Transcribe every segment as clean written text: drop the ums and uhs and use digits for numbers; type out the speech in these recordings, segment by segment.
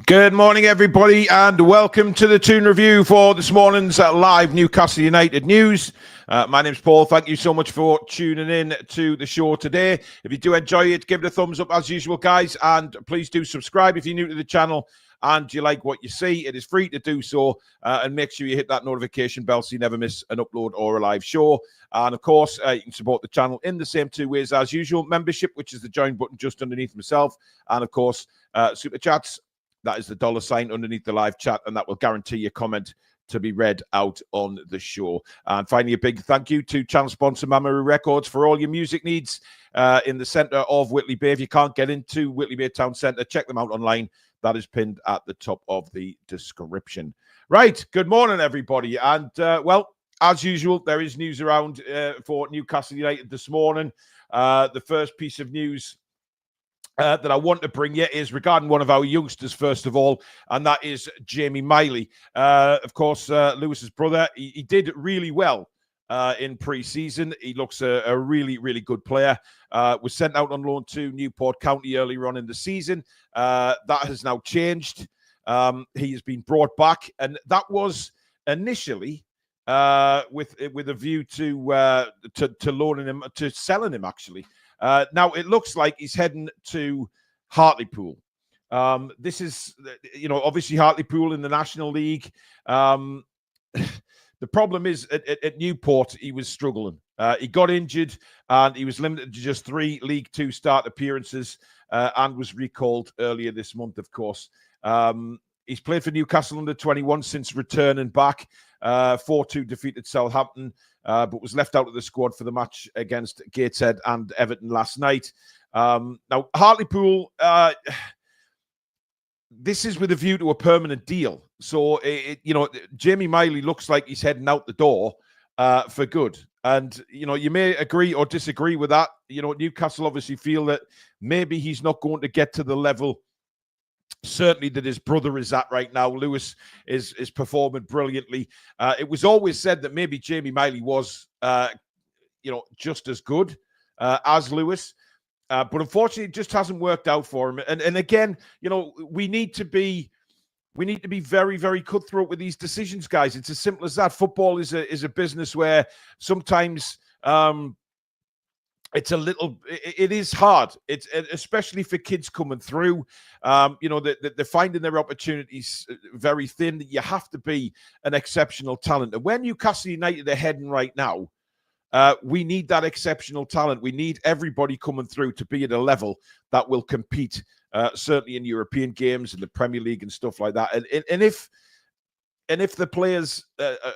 Good morning, everybody, and welcome to the Toon review for this morning's live Newcastle United news. My name's Paul. Thank you so much for tuning in to the show today. If you do enjoy it, give it a thumbs up as usual, guys, and please do subscribe if you're new to the channel and you like what you see. It is free to do so, and make sure you hit that notification bell so you never miss an upload or a live show. And of course, you can support the channel in the same two ways as usual: membership, which is the join button just underneath myself, and of course, super chats. That is the $ underneath the live chat, and that will guarantee your comment to be read out on the show. And finally, a big thank you to channel sponsor Mamoru Records for all your music needs in the centre of Whitley Bay. If you can't get into Whitley Bay Town Centre, check them out online. That is pinned at the top of the description. Right, good morning, everybody. And, well, as usual, there is news around for Newcastle United this morning. The first piece of news that I want to bring you is regarding one of our youngsters, first of all, and that is Jamie Miley. Of course, Lewis's brother. He did really well in pre-season. He looks a really, really good player. Was sent out on loan to Newport County earlier on in the season. That has now changed. He has been brought back, and that was initially with a view to loaning him, to selling him, actually. Now, it looks like he's heading to Hartlepool. This is, obviously Hartlepool in the National League. The problem is at Newport, he was struggling. He got injured and he was limited to just 3 League Two start appearances and was recalled earlier this month, of course. He's played for Newcastle under 21 since returning back. 4-2 defeated Southampton, but was left out of the squad for the match against Gateshead and Everton last night. Now, Hartlepool, this is with a view to a permanent deal. So, Jamie Miley looks like he's heading out the door for good. And, you may agree or disagree with that. Newcastle obviously feel that maybe he's not going to get to the level certainly that his brother is at right now. Lewis is performing brilliantly. It was always said that maybe Jamie Miley was, just as good as Lewis. But unfortunately, it just hasn't worked out for him. And again, we need to be very, very cutthroat with these decisions, guys. It's as simple as that. Football is a business where sometimes it is hard. It's especially for kids coming through. They're finding their opportunities very thin. You have to be an exceptional talent. And when Newcastle United are heading right now, we need that exceptional talent. We need everybody coming through to be at a level that will compete, certainly in European games and the Premier League and stuff like that. And if the players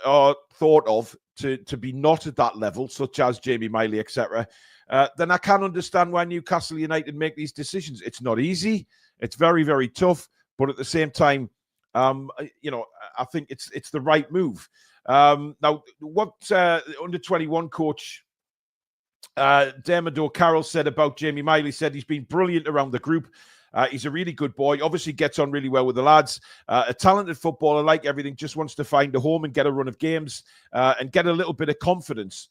are thought of to be not at that level, such as Jamie Miley, etc., then I can understand why Newcastle United make these decisions. It's not easy. It's very, very tough. But at the same time, I think it's the right move. Now, what under-21 coach Dermot O'Carroll said about Jamie Miley, said he's been brilliant around the group. He's a really good boy. Obviously gets on really well with the lads. A talented footballer, like everything, just wants to find a home and get a run of games and get a little bit of confidence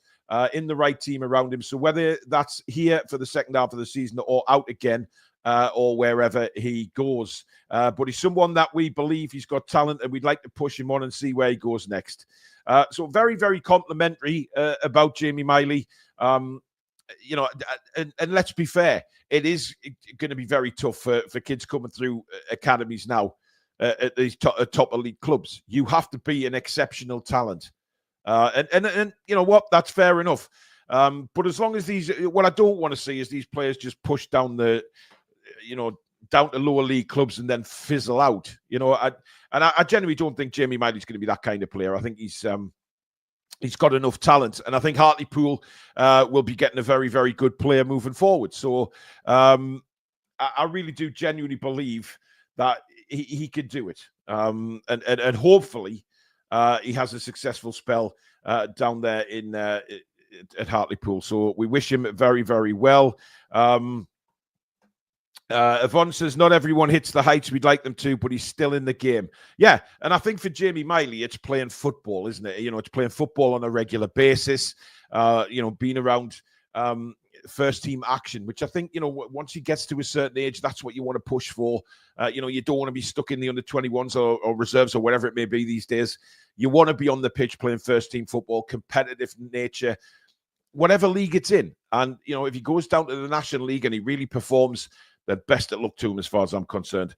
in the right team around him. So whether that's here for the second half of the season or out again or wherever he goes. But he's someone that we believe he's got talent and we'd like to push him on and see where he goes next. So very, very complimentary about Jamie Miley. And let's be fair, it is going to be very tough for kids coming through academies now at these top elite clubs. You have to be an exceptional talent. And you know what? That's fair enough. But as long as what I don't want to see is these players just push down down to lower league clubs and then fizzle out. I genuinely don't think Jamie Miley's going to be that kind of player. I think he's got enough talent, and I think Hartlepool will be getting a very, very good player moving forward. So I really do genuinely believe that he could do it, and hopefully he has a successful spell down there at Hartlepool. So we wish him very, very well. Yvonne says, not everyone hits the heights we'd like them to, but he's still in the game. Yeah, and I think for Jamie Miley, it's playing football, isn't it? It's playing football on a regular basis, being around first team action, which I think, once he gets to a certain age, that's what you want to push for. You don't want to be stuck in the under-21s or reserves or whatever it may be these days. You want to be on the pitch playing first team football, competitive nature, whatever league it's in. And, if he goes down to the National League and he really performs, then best of luck to him as far as I'm concerned.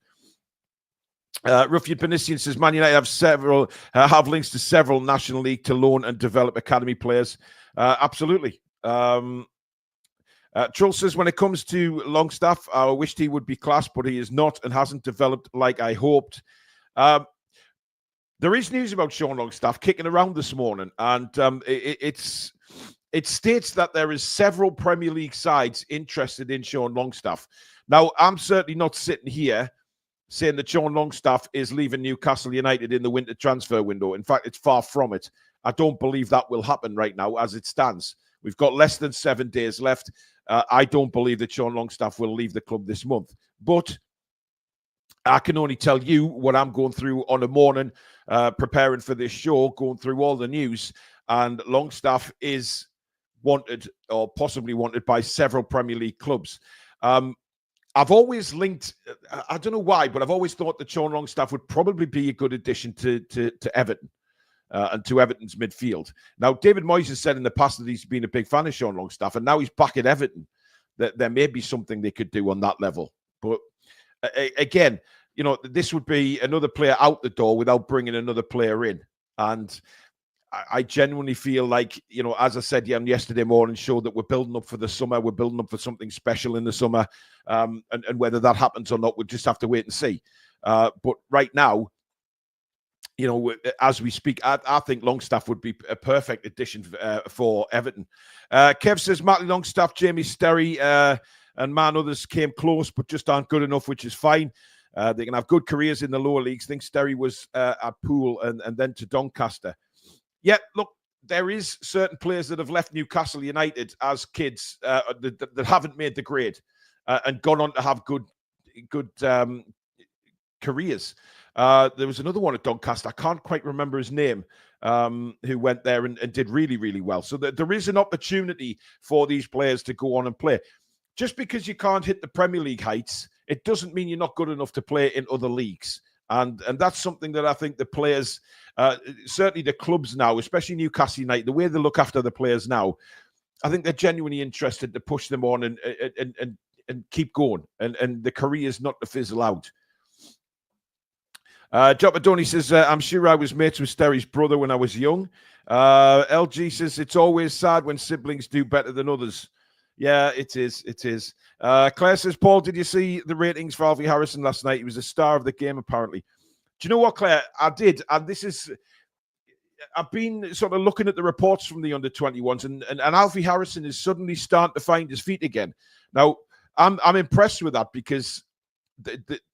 Ruffian Pernician says, Man United have links to several National League to loan and develop academy players. Absolutely. Trull says, when it comes to Longstaff, I wished he would be class, but he is not and hasn't developed like I hoped. There is news about Sean Longstaff kicking around this morning, and it states that there is several Premier League sides interested in Sean Longstaff. Now, I'm certainly not sitting here saying that Sean Longstaff is leaving Newcastle United in the winter transfer window. In fact, it's far from it. I don't believe that will happen right now as it stands. We've got less than 7 days left. I don't believe that Sean Longstaff will leave the club this month. But I can only tell you what I'm going through on a morning, preparing for this show, going through all the news. And Longstaff is wanted or possibly wanted by several Premier League clubs. I've always linked, I don't know why, but I've always thought that Sean Longstaff would probably be a good addition to Everton. And to Everton's midfield. Now, David Moyes has said in the past that he's been a big fan of Sean Longstaff, and now he's back at Everton, that there may be something they could do on that level. But again, this would be another player out the door without bringing another player in. And I genuinely feel like, as I said yesterday morning show, that we're building up for the summer. We're building up for something special in the summer. And whether that happens or not, we'll just have to wait and see. But right now, as we speak, I think Longstaff would be a perfect addition for Everton. Kev says, Matty Longstaff, Jamie Sterry, and others came close, but just aren't good enough, which is fine. They can have good careers in the lower leagues. I think Sterry was at Poole and then to Doncaster. Yeah, look, there is certain players that have left Newcastle United as kids that haven't made the grade and gone on to have good careers. There was another one at Doncaster. I can't quite remember his name, who went there and did really, really well. So there is an opportunity for these players to go on and play. Just because you can't hit the Premier League heights, it doesn't mean you're not good enough to play in other leagues. And that's something that I think the players, certainly the clubs now, especially Newcastle United, the way they look after the players now, I think they're genuinely interested to push them on and keep going. And the career is not to fizzle out. Jopadoni says, I'm sure I was mates with Sterry's brother when I was young. LG says, it's always sad when siblings do better than others. Yeah, it is. It is. Claire says, Paul, did you see the ratings for Alfie Harrison last night? He was a star of the game, apparently. Do you know what, Claire? I did. And I've been sort of looking at the reports from the under-21s, and Alfie Harrison is suddenly starting to find his feet again. Now, I'm impressed with that because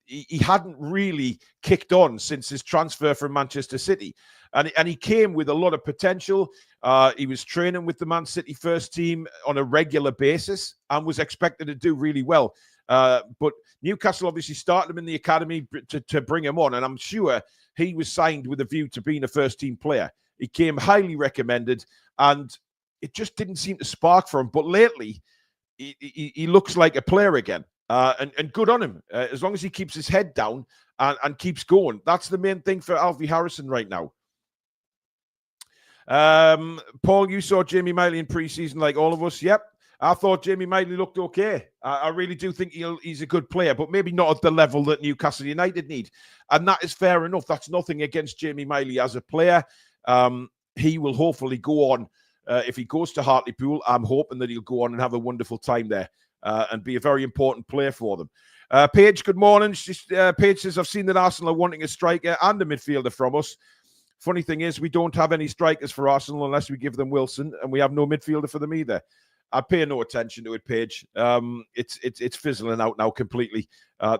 he hadn't really kicked on since his transfer from Manchester City. And he came with a lot of potential. He was training with the Man City first team on a regular basis and was expected to do really well. But Newcastle obviously started him in the academy to bring him on. And I'm sure he was signed with a view to being a first team player. He came highly recommended and it just didn't seem to spark for him. But lately, he looks like a player again. And good on him. As long as he keeps his head down and keeps going. That's the main thing for Alfie Harrison right now. Paul, you saw Jamie Miley in pre-season like all of us. Yep. I thought Jamie Miley looked okay. I really do think he's a good player, but maybe not at the level that Newcastle United need. And that is fair enough. That's nothing against Jamie Miley as a player. He will hopefully go on. If he goes to Hartlepool, I'm hoping that he'll go on and have a wonderful time there. And be a very important player for them. Paige, good morning. Paige says, I've seen that Arsenal are wanting a striker and a midfielder from us. Funny thing is, we don't have any strikers for Arsenal unless we give them Wilson, and we have no midfielder for them either. I pay no attention to it, Paige. It's fizzling out now completely.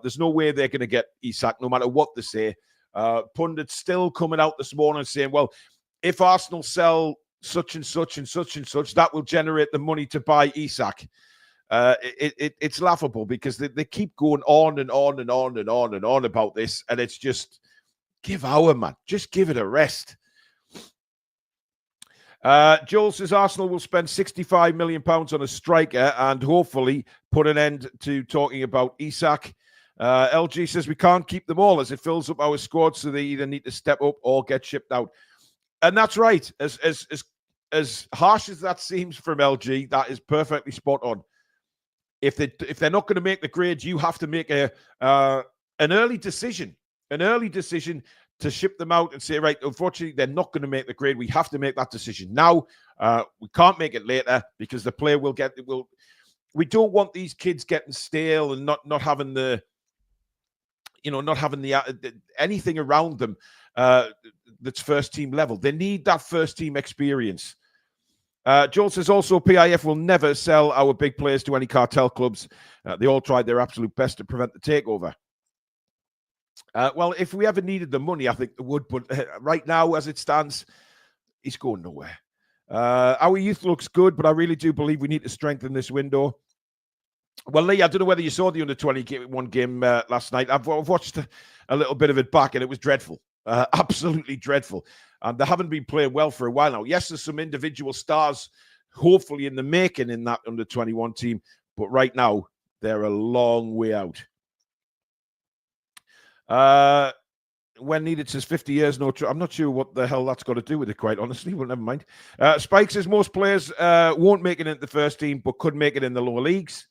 There's no way they're going to get Isak, no matter what they say. Pundits still coming out this morning saying, well, if Arsenal sell such and such and such and such, that will generate the money to buy Isak. It's laughable because they keep going on and on and on and on and on about this, and it's just give our man, just give it a rest. Joel says Arsenal will spend £65 million on a striker and hopefully put an end to talking about Isak. LG says we can't keep them all as it fills up our squad, so they either need to step up or get shipped out. And that's right. As harsh as that seems from LG, that is perfectly spot on. If they're not going to make the grade, you have to make an early decision. An early decision to ship them out and say, right, unfortunately, they're not going to make the grade. We have to make that decision now. We can't make it later because the player will get. We don't want these kids getting stale and not having the, not having the anything around them that's first team level. They need that first team experience. Joel says also PIF will never sell our big players to any cartel clubs. They all tried their absolute best to prevent the takeover. Well, if we ever needed the money, I think they would. But right now, as it stands, he's going nowhere. Our youth looks good, but I really do believe we need to strengthen this window. Well, Lee, I don't know whether you saw the under-21 game last night. I've watched a little bit of it back, and it was dreadful. Absolutely dreadful. And they haven't been playing well for a while now. Yes, there's some individual stars, hopefully in the making in that under-21 team. But right now, they're a long way out. When needed says 50 years, no. I'm not sure what the hell that's got to do with it, quite honestly. Well, never mind. Spike says most players won't make it into the first team, but could make it in the lower leagues.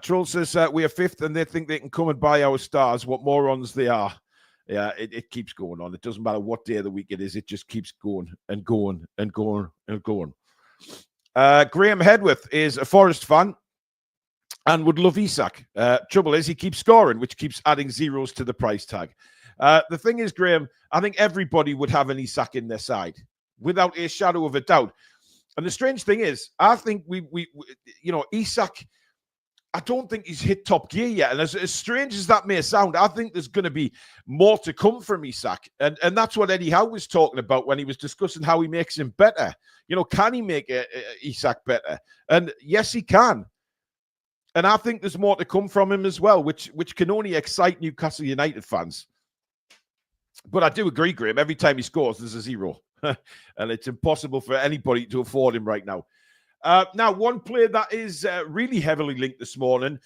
Troll says we are fifth and they think they can come and buy our stars. What morons they are. Yeah, it keeps going on. It doesn't matter what day of the week it is. It just keeps going and going and going and going. Graham Hedworth is a Forest fan and would love Isak. Trouble is he keeps scoring, which keeps adding zeros to the price tag. The thing is, Graham, I think everybody would have an Isak in their side without a shadow of a doubt. And the strange thing is, I think we Isak, I don't think he's hit top gear yet. And as strange as that may sound, I think there's going to be more to come from Isak. And that's what Eddie Howe was talking about when he was discussing how he makes him better. Can he make Isak better? And yes, he can. And I think there's more to come from him as well, which can only excite Newcastle United fans. But I do agree, Graham, every time he scores, there's a zero. And it's impossible for anybody to afford him right now. Now, one player that is really heavily linked this morning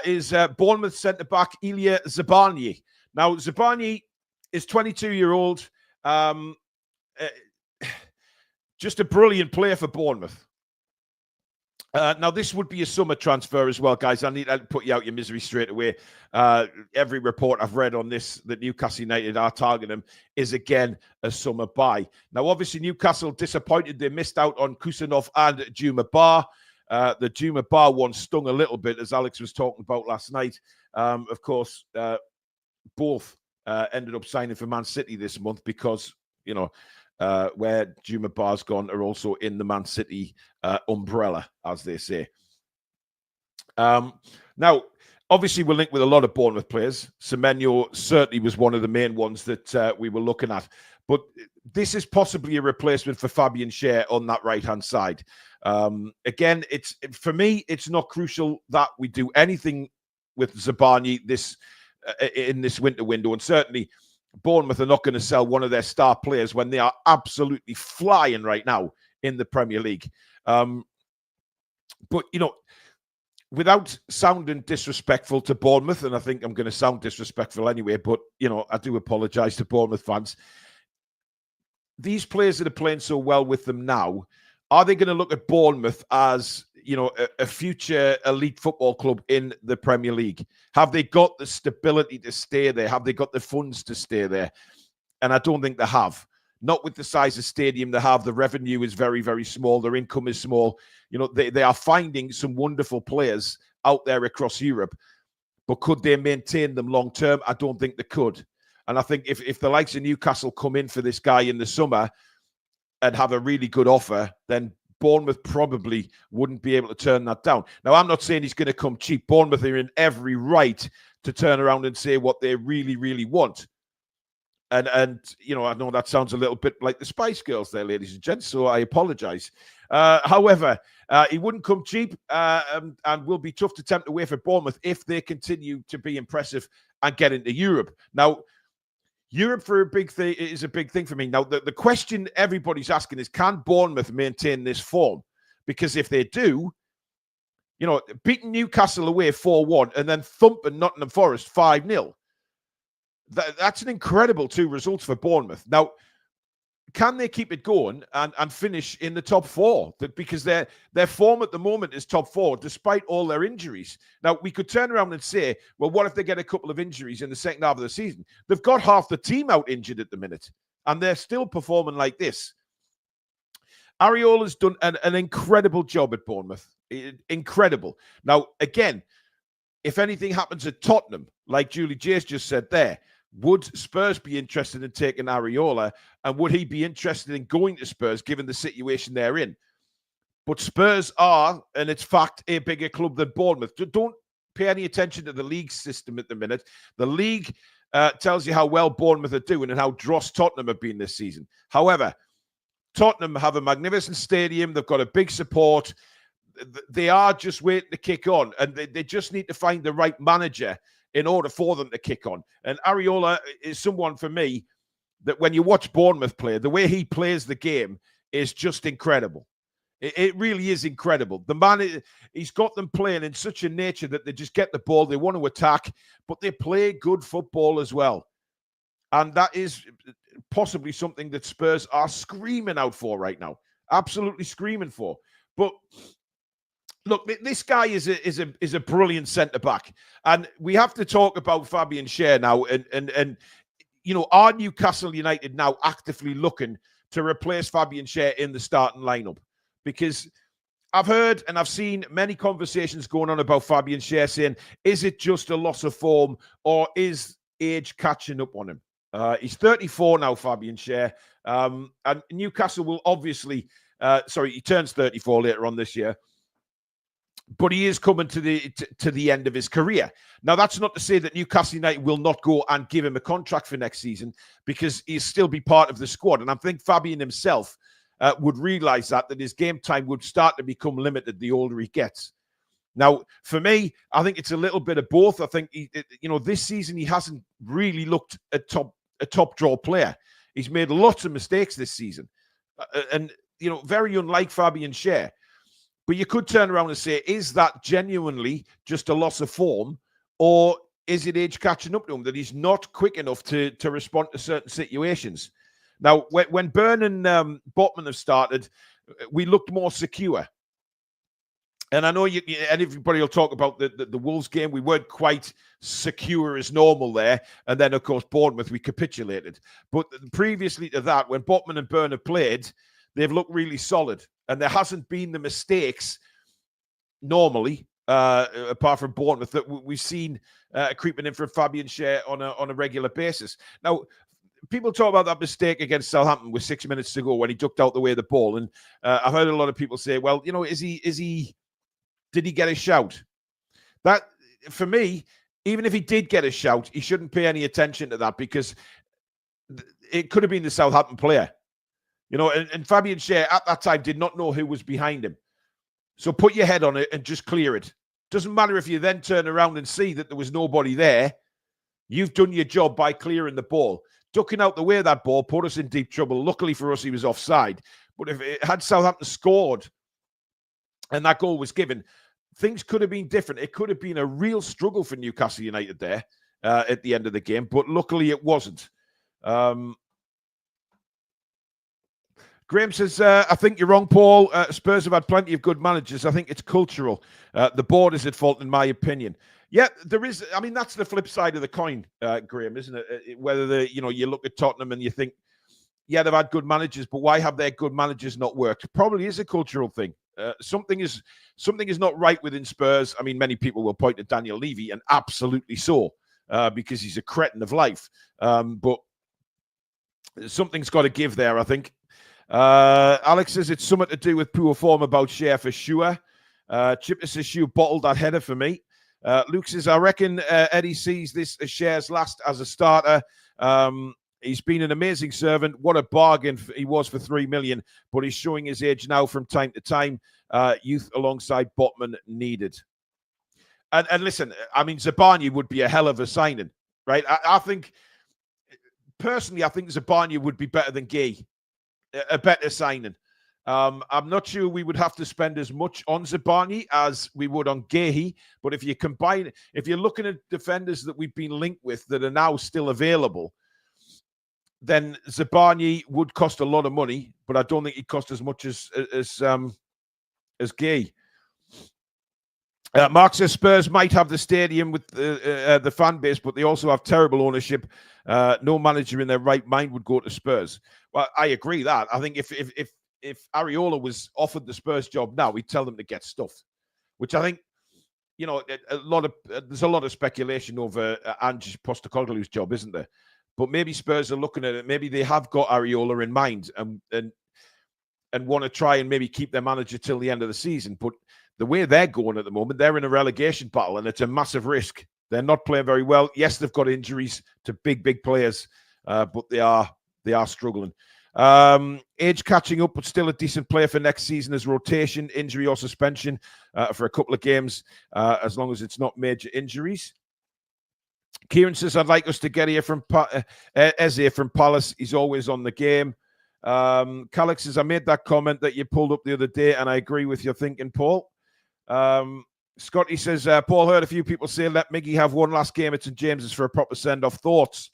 is Bournemouth centre-back Illia Zabarnyi. Now, Zabarnyi is 22-year-old. Just a brilliant player for Bournemouth. Now, this would be a summer transfer as well, guys. I need to put you out your misery straight away. Every report I've read on this, that Newcastle United are targeting him, is again a summer buy. Now, obviously, Newcastle disappointed. They missed out on Kusanov and Juma Bar. The Juma Bar one stung a little bit, as Alex was talking about last night. Of course, both ended up signing for Man City this month because, where Juma Bar's gone are also in the Man City umbrella, as they say. Now, obviously, we're linked with a lot of Bournemouth players. Semenyo certainly was one of the main ones that we were looking at. But this is possibly a replacement for Fabian Schar on that right-hand side. Again, for me, it's not crucial that we do anything with Zabarnyi in this winter window. And certainly, Bournemouth are not going to sell one of their star players when they are absolutely flying right now in the Premier League. But, without sounding disrespectful to Bournemouth, and I think I'm going to sound disrespectful anyway, but, I do apologise to Bournemouth fans. These players that are playing so well with them now, are they going to look at Bournemouth as, a future elite football club in the Premier League? Have they got the stability to stay there? Have they got the funds to stay there? And I don't think they have. Not with the size of stadium they have. The revenue is very, very small. Their income is small. They are finding some wonderful players out there across Europe. But could they maintain them long term? I don't think they could. And I think if the likes of Newcastle come in for this guy in the summer and have a really good offer, then Bournemouth probably wouldn't be able to turn that down. Now, I'm not saying he's going to come cheap. Bournemouth are in every right to turn around and say what they really, really want. And I know that sounds a little bit like the Spice Girls there, ladies and gents, so I apologise. However, he wouldn't come cheap and will be tough to tempt away for Bournemouth if they continue to be impressive and get into Europe. Now, Europe for a big thing is a big thing for me. Now, the question everybody's asking is, can Bournemouth maintain this form? Because if they do, you know, beating Newcastle away 4-1 and then thumping Nottingham Forest 5-0, that's an incredible 2 results for Bournemouth. Now, can they keep it going and finish in the top 4? Because their form at the moment is top 4, despite all their injuries. Now, we could turn around and say, well, what if they get a couple of injuries in the second half of the season? They've got half the team out injured at the minute, and they're still performing like this. Areola's done an incredible job at Bournemouth. Incredible. Now, again, if anything happens at Tottenham, like Julie Jay's just said there, would Spurs be interested in taking Areola, and would he be interested in going to Spurs given the situation they're in? But Spurs are, and it's fact, a bigger club than Bournemouth. Don't pay any attention to the league system at the minute. The league tells you how well Bournemouth are doing and how dross Tottenham have been this season. However, Tottenham have a magnificent stadium. They've got a big support. They are just waiting to kick on, and they just need to find the right manager in order for them to kick on. And Areola is someone, for me, that when you watch Bournemouth play, the way he plays the game is just incredible. It really is incredible. The man, he's got them playing in such a nature that they just get the ball, they want to attack, but they play good football as well. And that is possibly something that Spurs are screaming out for right now. Absolutely screaming for. But look, this guy is a brilliant centre-back. And we have to talk about Fabian Schar now. And you know, are Newcastle United now actively looking to replace Fabian Schar in the starting lineup? Because I've heard and I've seen many conversations going on about Fabian Schar saying, is it just a loss of form or is age catching up on him? He's 34 now, Fabian Schar. And Newcastle will obviously, he turns 34 later on this year. But he is coming to the end of his career. Now, that's not to say that Newcastle United will not go and give him a contract for next season, because he'll still be part of the squad. And I think Fabian himself would realise that his game time would start to become limited the older he gets. Now, for me, I think it's a little bit of both. I think, this season he hasn't really looked a top draw player. He's made lots of mistakes this season. And, very unlike Fabian Schar. But you could turn around and say, is that genuinely just a loss of form, or is it age catching up to him, that he's not quick enough to respond to certain situations? Now, when Burn and Botman have started, we looked more secure. And I know and everybody will talk about the Wolves game. We weren't quite secure as normal there. And then, of course, Bournemouth, we capitulated. But previously to that, when Botman and Burn have played, they've looked really solid. And there hasn't been the mistakes normally, apart from Bournemouth, that we've seen creeping in from Fabian Schar on a regular basis. Now, people talk about that mistake against Southampton with 6 minutes to go when he ducked out the way of the ball. And I've heard a lot of people say, well, did he get a shout? That, for me, even if he did get a shout, he shouldn't pay any attention to that, because it could have been the Southampton player. And Fabian Schar at that time did not know who was behind him. So put your head on it and just clear it. Doesn't matter if you then turn around and see that there was nobody there. You've done your job by clearing the ball. Ducking out the way of that ball put us in deep trouble. Luckily for us, he was offside. But if it had Southampton scored and that goal was given, things could have been different. It could have been a real struggle for Newcastle United there at the end of the game. But luckily it wasn't. Graham says, I think you're wrong, Paul. Spurs have had plenty of good managers. I think it's cultural. The board is at fault, in my opinion. Yeah, there is. I mean, that's the flip side of the coin, Graham, isn't it? Whether you look at Tottenham and you think, yeah, they've had good managers, but why have their good managers not worked? Probably is a cultural thing. Something is not right within Spurs. I mean, many people will point to Daniel Levy, and absolutely so, because he's a cretin of life. But something's got to give there, I think. Alex says it's something to do with poor form about Schar for sure. Chipper says Schur bottled that header for me. Luke says, I reckon Eddie sees this as Shar's last as a starter. He's been an amazing servant. What a bargain he was for 3 million, but he's showing his age now from time to time. Youth alongside Botman needed. And listen, I mean, Zabarnyi would be a hell of a signing, right? I think personally, I think Zabarnyi would be better than Gay, a better signing. I'm not sure we would have to spend as much on Zabarnyi as we would on Gay, but if you're looking at defenders that we've been linked with that are now still available, then Zabarnyi would cost a lot of money, but I don't think he'd cost as much as Gay. Mark says Spurs might have the stadium with the fan base, but they also have terrible ownership. No manager in their right mind would go to Spurs. Well, I agree that. I think if Areola was offered the Spurs job now, he'd tell them to get stuffed, which I think, there's a lot of speculation over Ange Postecoglou's job, isn't there? But maybe Spurs are looking at it. Maybe they have got Areola in mind and want to try and maybe keep their manager till the end of the season. But the way they're going at the moment, they're in a relegation battle, and it's a massive risk. They're not playing very well. Yes, they've got injuries to big players, but they are struggling. Age catching up, but still a decent player for next season as rotation, injury or suspension for a couple of games, as long as it's not major injuries. Kieran says, I'd like us to get here from Eze from Palace. He's always on the game. Calix says, I made that comment that you pulled up the other day, and I agree with your thinking, Paul. Scotty says, Paul heard a few people say, let Miggy have one last game at St. James's for a proper send-off. Thoughts?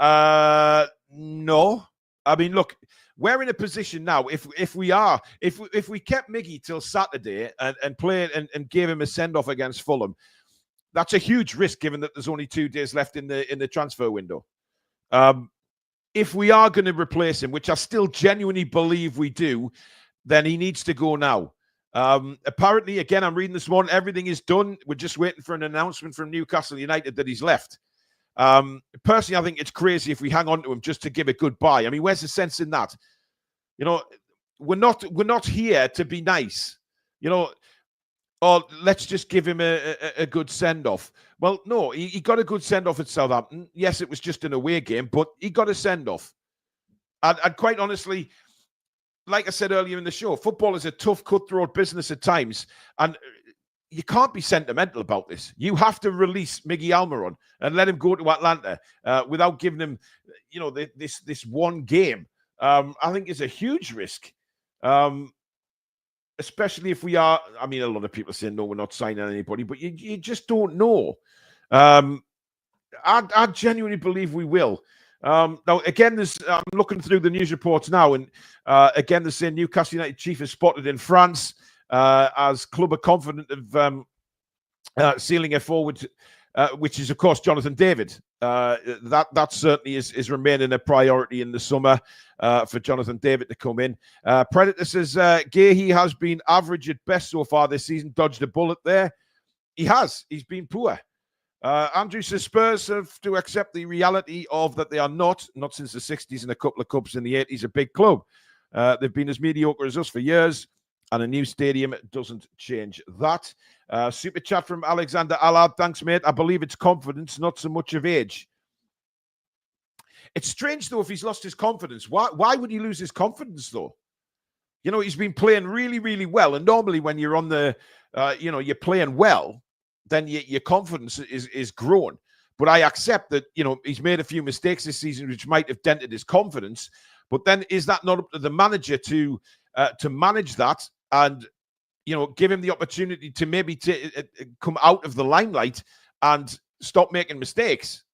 No. I mean, look, we're in a position now, if we kept Miggy till Saturday and played and gave him a send-off against Fulham, that's a huge risk given that there's only 2 days left in the transfer window. If we are going to replace him, which I still genuinely believe we do, then he needs to go now. Apparently, again, I'm reading this morning, everything is done. We're just waiting for an announcement from Newcastle United that he's left. Personally, I think it's crazy if we hang on to him just to give a goodbye. I mean, where's the sense in that? We're not here to be nice. Or let's just give him a good send-off. Well, no, he got a good send-off at Southampton. Yes, it was just an away game, but he got a send-off. And quite honestly, like I said earlier in the show, football is a tough, cutthroat business at times. And you can't be sentimental about this. You have to release Miguel Almiron and let him go to Atlanta without giving him, this one game. I think is a huge risk. Especially if we are, I mean, a lot of people say, no, we're not signing anybody, but you just don't know. I genuinely believe we will. Now, again, I'm looking through the news reports now, and again, they're saying Newcastle United chief is spotted in France as club are confident of sealing a forward, which is, of course, Jonathan David. That certainly is remaining a priority in the summer for Jonathan David to come in. Predator says, Gahey has been average at best so far this season. Dodged a bullet there. He has. He's been poor. Andrew says, Spurs have to accept the reality of that they are not since the 60s and a couple of cups in the 80s, a big club. They've been as mediocre as us for years, and a new stadium doesn't change that. Super chat from Alexander Allard. Thanks, mate. I believe it's confidence, not so much of age. It's strange, though, if he's lost his confidence. Why would he lose his confidence, though? He's been playing really, really well. And normally when you're on the, you're playing well, then your confidence is grown. But I accept that, he's made a few mistakes this season, which might have dented his confidence. But then is that not up to the manager to manage that and, give him the opportunity to maybe come out of the limelight and stop making mistakes?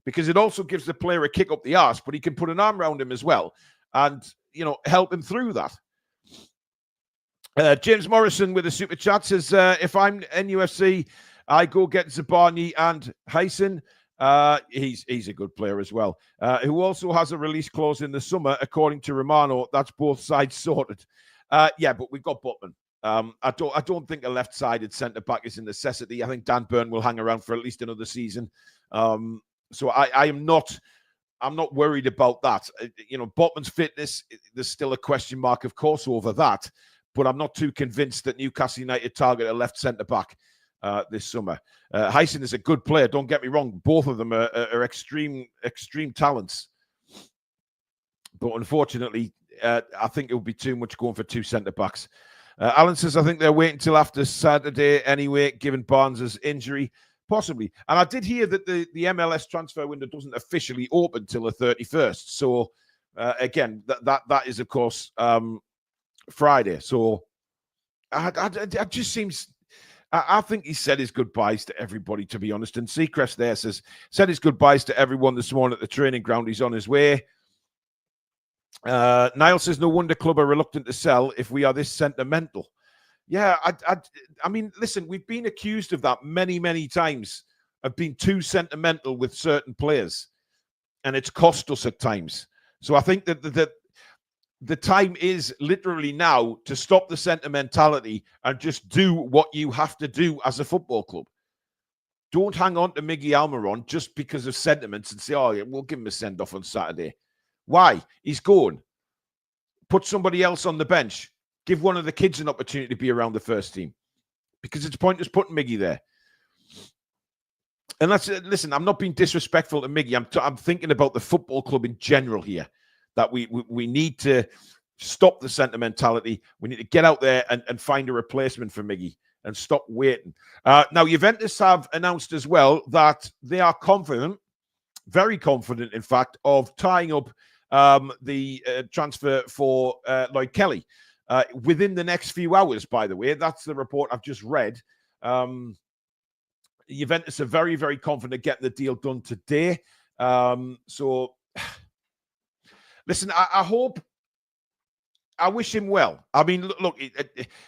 Because it also gives the player a kick up the arse, but he can put an arm around him as well and, help him through that. James Morrison with a super chat says, if I'm NUFC, I go get Zabarnyi and Hyson. He's a good player as well, who also has a release clause in the summer, according to Romano. That's both sides sorted. Yeah, but we've got Butman. I don't think a left-sided centre-back is a necessity. I think Dan Burn will hang around for at least another season. So I'm not worried about that. Botman's fitness, there's still a question mark, of course, over that. But I'm not too convinced that Newcastle United target a left centre-back this summer. Hyson is a good player, don't get me wrong. Both of them are extreme talents. But unfortunately, I think it would be too much going for two centre-backs. Alan says, I think they're waiting until after Saturday anyway, given Barnes' injury. possibly. And I did hear that the MLS transfer window doesn't officially open till the 31st. So again, that is of course Friday. So it just seems. I think he said his goodbyes to everybody, to be honest. And Seacrest there said his goodbyes to everyone this morning at the training ground. He's on his way. Niall says, no wonder club are reluctant to sell if we are this sentimental. Yeah, I mean, listen, we've been accused of that many, many times, of being too sentimental with certain players. And it's cost us at times. So I think that the time is literally now to stop the sentimentality and just do what you have to do as a football club. Don't hang on to Miguel Almiron just because of sentiments and say, oh, yeah, we'll give him a send-off on Saturday. Why? He's gone. Put somebody else on the bench. Give one of the kids an opportunity to be around the first team. Because it's pointless putting Miggy there. And listen, I'm not being disrespectful to Miggy. I'm thinking about the football club in general here. That we need to stop the sentimentality. We need to get out there and find a replacement for Miggy and stop waiting. Now, Juventus have announced as well that they are confident, very confident, in fact, of tying up the transfer for Lloyd Kelly within the next few hours, by the way. That's the report I've just read. Juventus are very, very confident getting the deal done today. So... Listen, I wish him well. I mean, look,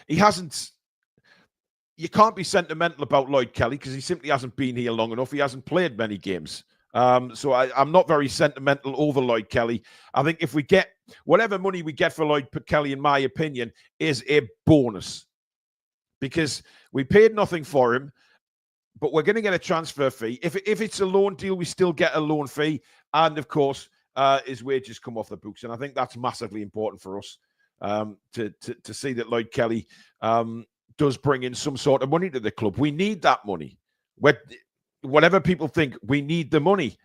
he hasn't... You can't be sentimental about Lloyd Kelly because he simply hasn't been here long enough. He hasn't played many games. So I'm not very sentimental over Lloyd Kelly. I think if we get... Whatever money we get for Lloyd Kelly, in my opinion, is a bonus. Because we paid nothing for him, but we're going to get a transfer fee. If it's a loan deal, we still get a loan fee. And, of course... his wages come off the books. And I think that's massively important for us to see that Lloyd Kelly does bring in some sort of money to the club. We need that money. Whatever people think, we need the money.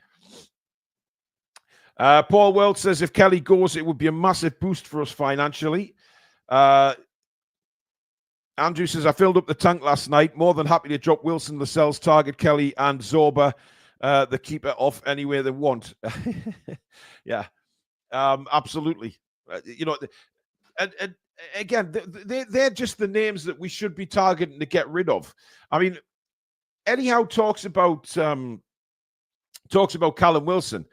Paul World says, if Kelly goes, it would be a massive boost for us financially. Andrew says, I filled up the tank last night. More than happy to drop Wilson, Lascelles, Target, Kelly and Zorba. The keeper off anywhere they want. Yeah, absolutely. You know, and again, they're just the names that we should be targeting to get rid of. I mean, Eddie Howe talks about Callum Wilson,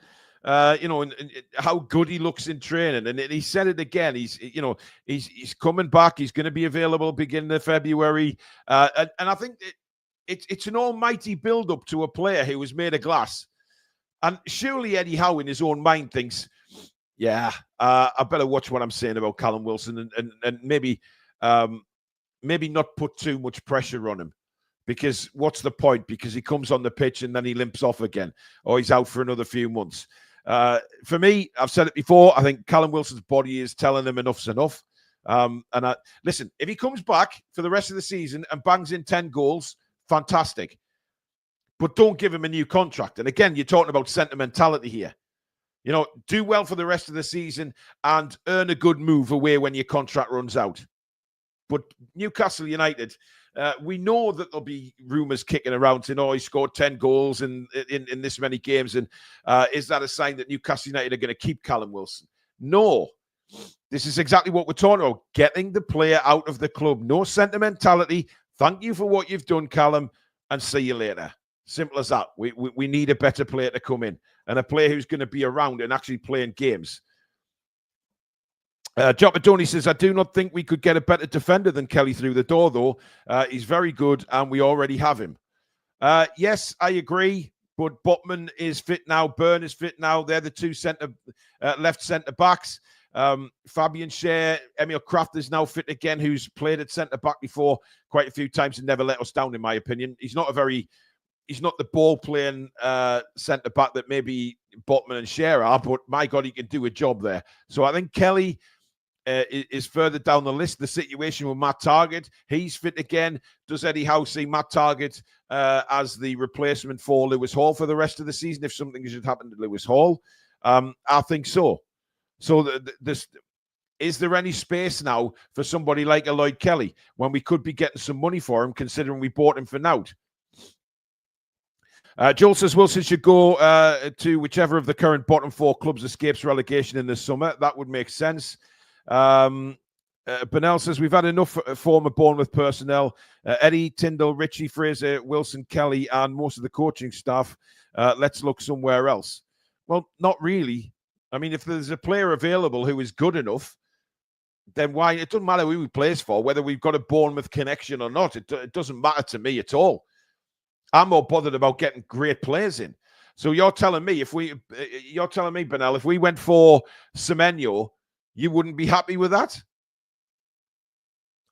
you know, and how good he looks in training, and he said it again. He's coming back. He's going to be available beginning of February, and I think. It's an almighty build-up to a player who was made of glass. And surely Eddie Howe in his own mind thinks, yeah, I better watch what I'm saying about Callum Wilson and maybe not put too much pressure on him. Because what's the point? Because he comes on the pitch and then he limps off again. Or he's out for another few months. For me, I've said it before, I think Callum Wilson's body is telling him enough's enough. Listen, if he comes back for the rest of the season and bangs in 10 goals, fantastic. But don't give him a new contract. And again, you're talking about sentimentality here. You know, do well for the rest of the season and earn a good move away when your contract runs out. But Newcastle United, we know that there'll be rumours kicking around saying, oh, he scored 10 goals in this many games. And is that a sign that Newcastle United are going to keep Callum Wilson? No. This is exactly what we're talking about. Getting the player out of the club. No sentimentality. Thank you for what you've done, Callum, and see you later. Simple as that. We need a better player to come in and a player who's going to be around and actually playing games. Jopadoni says, I do not think we could get a better defender than Kelly through the door, though. He's very good, and we already have him. Yes, I agree, but Botman is fit now. Byrne is fit now. They're the two left centre-backs. Fabian Schar, Emil Kraft is now fit again, who's played at centre-back before quite a few times and never let us down, in my opinion. He's not the ball-playing centre-back that maybe Botman and Schar are, but my God, he can do a job there. So I think Kelly is further down the list. The situation with Matt Target, he's fit again. Does Eddie Howe see Matt Target as the replacement for Lewis Hall for the rest of the season if something should happen to Lewis Hall? I think so. So is there any space now for somebody like a Lloyd Kelly when we could be getting some money for him, considering we bought him for nought? Joel says Wilson should go to whichever of the current bottom 4 clubs escapes relegation in the summer. That would make sense. Benell says we've had enough former Bournemouth personnel. Eddie, Tyndall, Richie, Fraser, Wilson, Kelly, and most of the coaching staff. Let's look somewhere else. Well, not really. I mean, if there's a player available who is good enough, then why? It doesn't matter who he plays for, whether we've got a Bournemouth connection or not. It doesn't matter to me at all. I'm more bothered about getting great players in. So you're telling me, Benell, if we went for Semenyo, you wouldn't be happy with that?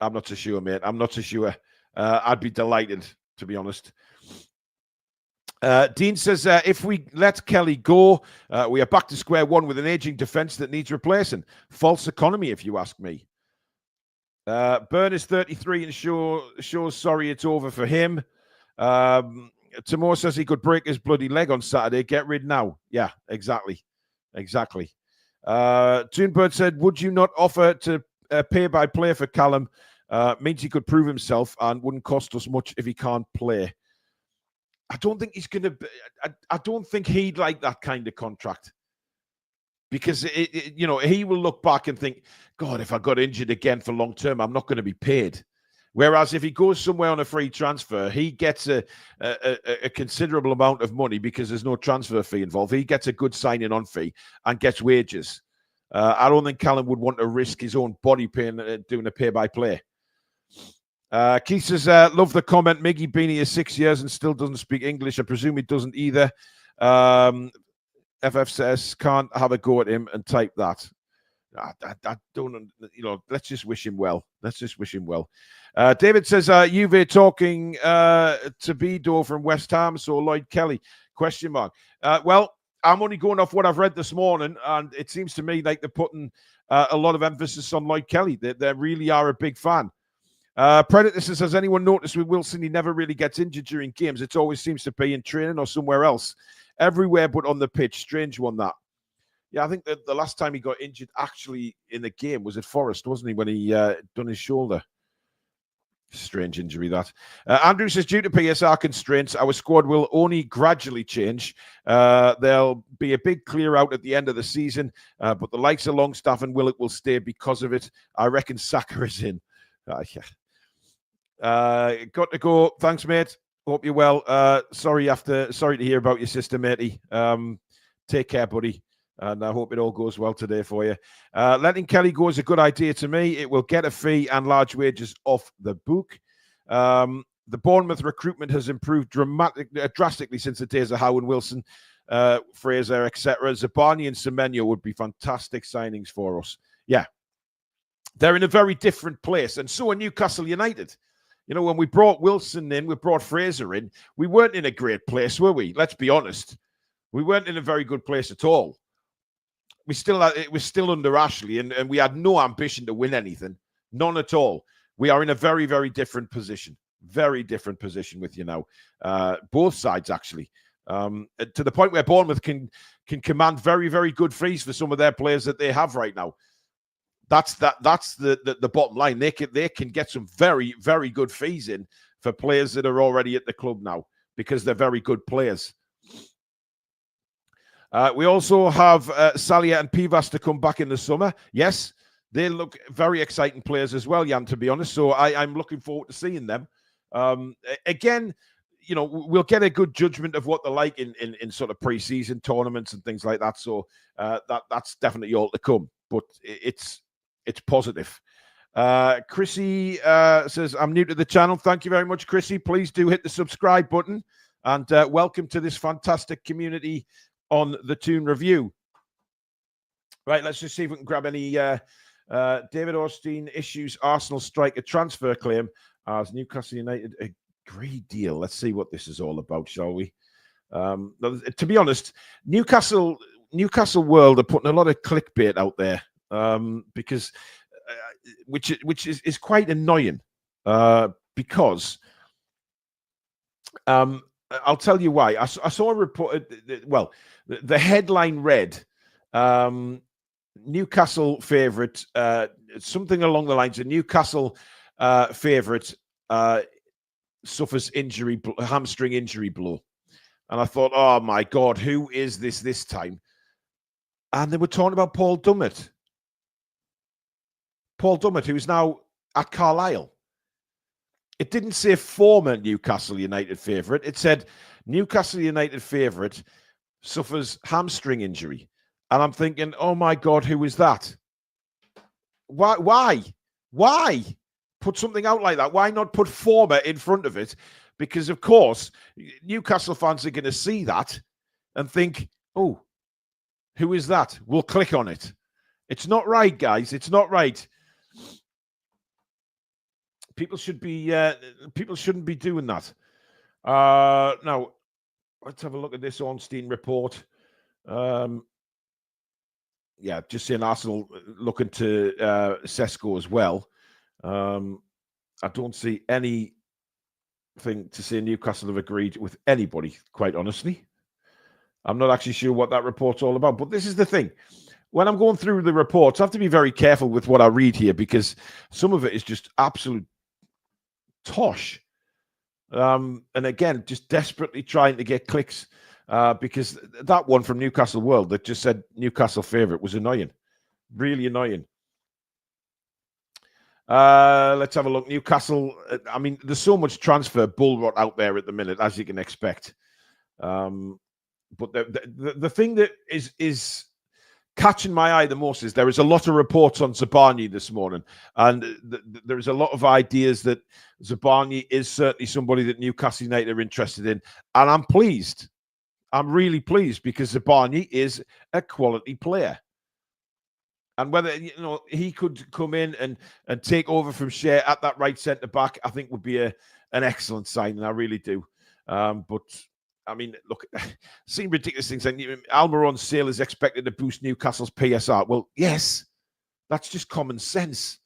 I'm not so sure, mate. I'm not so sure. I'd be delighted, to be honest. Dean says, if we let Kelly go, we are back to square one with an aging defence that needs replacing. False economy, if you ask me. Burn is 33 and shows sorry it's over for him. Timur says he could break his bloody leg on Saturday. Get rid now. Yeah, exactly. Toonbird said, would you not offer to pay by play for Callum? Means he could prove himself and wouldn't cost us much if he can't play. I don't think he's going to. I don't think he'd like that kind of contract, because he will look back and think, God, if I got injured again for long term, I'm not going to be paid. Whereas if he goes somewhere on a free transfer, he gets a considerable amount of money because there's no transfer fee involved. He gets a good signing on fee and gets wages. I don't think Callum would want to risk his own body pain doing a pay-by-play. Keith says, love the comment. Miggy been here 6 years and still doesn't speak English. I presume he doesn't either. FF says, can't have a go at him and type that. I don't, let's just wish him well. David says, Juve talking to Bido from West Ham, so Lloyd Kelly, ? Well, I'm only going off what I've read this morning, and it seems to me like they're putting a lot of emphasis on Lloyd Kelly. They really are a big fan. Predator says, has anyone noticed with Wilson, he never really gets injured during games? It always seems to be in training or somewhere else. Everywhere but on the pitch. Strange one, that. Yeah, I think that the last time he got injured actually in the game was at Forest, wasn't he, when he done his shoulder? Strange injury, that. Andrew says, due to PSR constraints, our squad will only gradually change. There'll be a big clear out at the end of the season, but the likes of Longstaff and Willock will stay because of it. I reckon Saka is in. Got to go. Thanks, mate. Hope you're well. Sorry to hear about your sister, matey. Take care, buddy. And I hope it all goes well today for you. Letting Kelly go is a good idea to me. It will get a fee and large wages off the book. The Bournemouth recruitment has improved drastically since the days of Howe and Wilson, Fraser, etc. Zabarnyi and Semenyo would be fantastic signings for us. Yeah. They're in a very different place. And so are Newcastle United. When we brought Wilson in, we brought Fraser in, we weren't in a great place, were we? Let's be honest. We weren't in a very good place at all. It was still under Ashley, and we had no ambition to win anything. None at all. We are in a very, very different position. Very different position with you now. Both sides, actually. To the point where Bournemouth can command very, very good fees for some of their players that they have right now. That's the bottom line. They can get some very, very good fees in for players that are already at the club now, because they're very good players. We also have Salia and Pivas to come back in the summer. Yes, they look very exciting players as well, Jan, to be honest. So I'm looking forward to seeing them. Again, we'll get a good judgment of what they're like in sort of pre-season tournaments and things like that. So that's definitely all to come. But it's positive. Chrissy says, I'm new to the channel. Thank you very much, Chrissy. Please do hit the subscribe button. And welcome to this fantastic community on the Toon Review. Right, let's just see if we can grab any. David Orstein issues Arsenal striker transfer claim as Newcastle United agree deal. Let's see what this is all about, shall we? To be honest, Newcastle World are putting a lot of clickbait out there, because which is quite annoying, because I'll tell you why. I saw a report. Well, the headline read, Newcastle favourite, something along the lines of Newcastle favourite suffers hamstring injury blow. And I thought, oh my God, who is this time? And they were talking about Paul Dummett. Paul Dummett, who's now at Carlisle. It didn't say former Newcastle United favourite. It said Newcastle United favourite suffers hamstring injury. And I'm thinking, oh my God, who is that? Why? Put something out like that? Why not put former in front of it? Because, of course, Newcastle fans are going to see that and think, oh, who is that? We'll click on it. It's not right, guys. It's not right. People shouldn't be doing that. Now, let's have a look at this Ornstein report. Yeah, just seeing Arsenal looking to Sesko as well. I don't see anything to say Newcastle have agreed with anybody, quite honestly. I'm not actually sure what that report's all about. But this is the thing. When I'm going through the reports, I have to be very careful with what I read here because some of it is just absolute tosh. And again, just desperately trying to get clicks because that one from Newcastle World that just said Newcastle favourite was annoying. Really annoying. Let's have a look. Newcastle, I mean, there's so much transfer bull rot out there at the minute, as you can expect. But the thing that is catching my eye the most is there is a lot of reports on Zabarnyi this morning, and there is a lot of ideas that Zabarnyi is certainly somebody that Newcastle United are interested in, and I'm pleased. I'm really pleased because Zabarnyi is a quality player. And whether he could come in and take over from Schar at that right centre back, I think would be an excellent sign, and I really do. But I mean, look, seeing ridiculous things like Almiron's sale is expected to boost Newcastle's PSR. Well, yes, that's just common sense.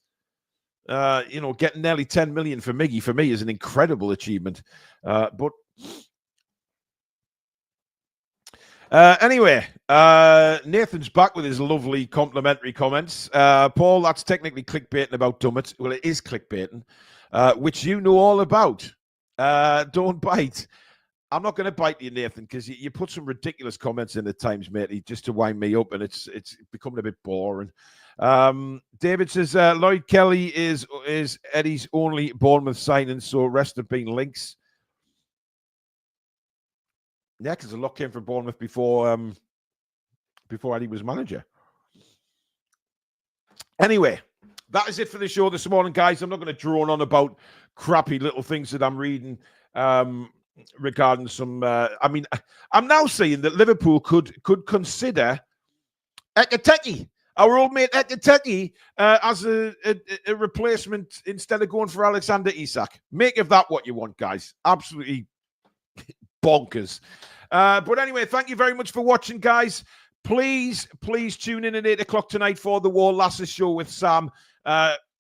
Getting nearly 10 million for Miggy for me is an incredible achievement. But anyway, Nathan's back with his lovely complimentary comments. Paul, that's technically clickbaiting about Dummett. Well, it is clickbaiting, which you know all about. Don't bite. I'm not going to bite you, Nathan, because you put some ridiculous comments in at times, matey, just to wind me up, and it's becoming a bit boring. David says Lloyd Kelly is Eddie's only Bournemouth signing, so rest have been links. Yeah, because a lot came from Bournemouth before Eddie was manager. Anyway, that is it for the show this morning, guys. I'm not going to drone on about crappy little things that I'm reading regarding some. I mean, I'm now saying that Liverpool could consider Ekiteke, our old mate Ekiteke, as a replacement instead of going for Alexander Isak. Make of that what you want, guys. Absolutely bonkers. But anyway, thank you very much for watching, guys. Please tune in at 8 o'clock tonight for the War Lasses show with Sam.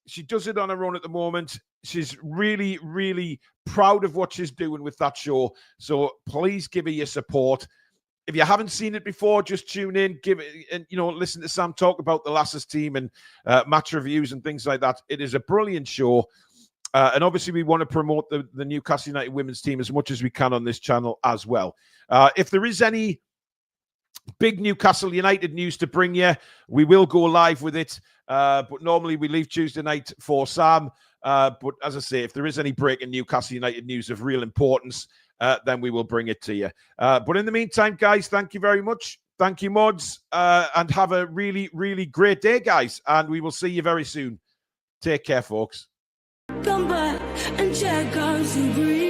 She does it on her own at the moment. She's really, really proud of what she's doing with that show. So please give her your support. If you haven't seen it before, just tune in, give it, and listen to Sam talk about the Lasses team and match reviews and things like that. It is a brilliant show. And obviously, we want to promote the Newcastle United women's team as much as we can on this channel as well. If there is any big Newcastle United news to bring you, we will go live with it. But normally, we leave Tuesday night for Sam. But as I say, if there is any breaking Newcastle United news of real importance, then we will bring it to you. But in the meantime, guys, thank you very much. Thank you, mods. And have a really, really great day, guys. And we will see you very soon. Take care, folks. Come back and check out some green.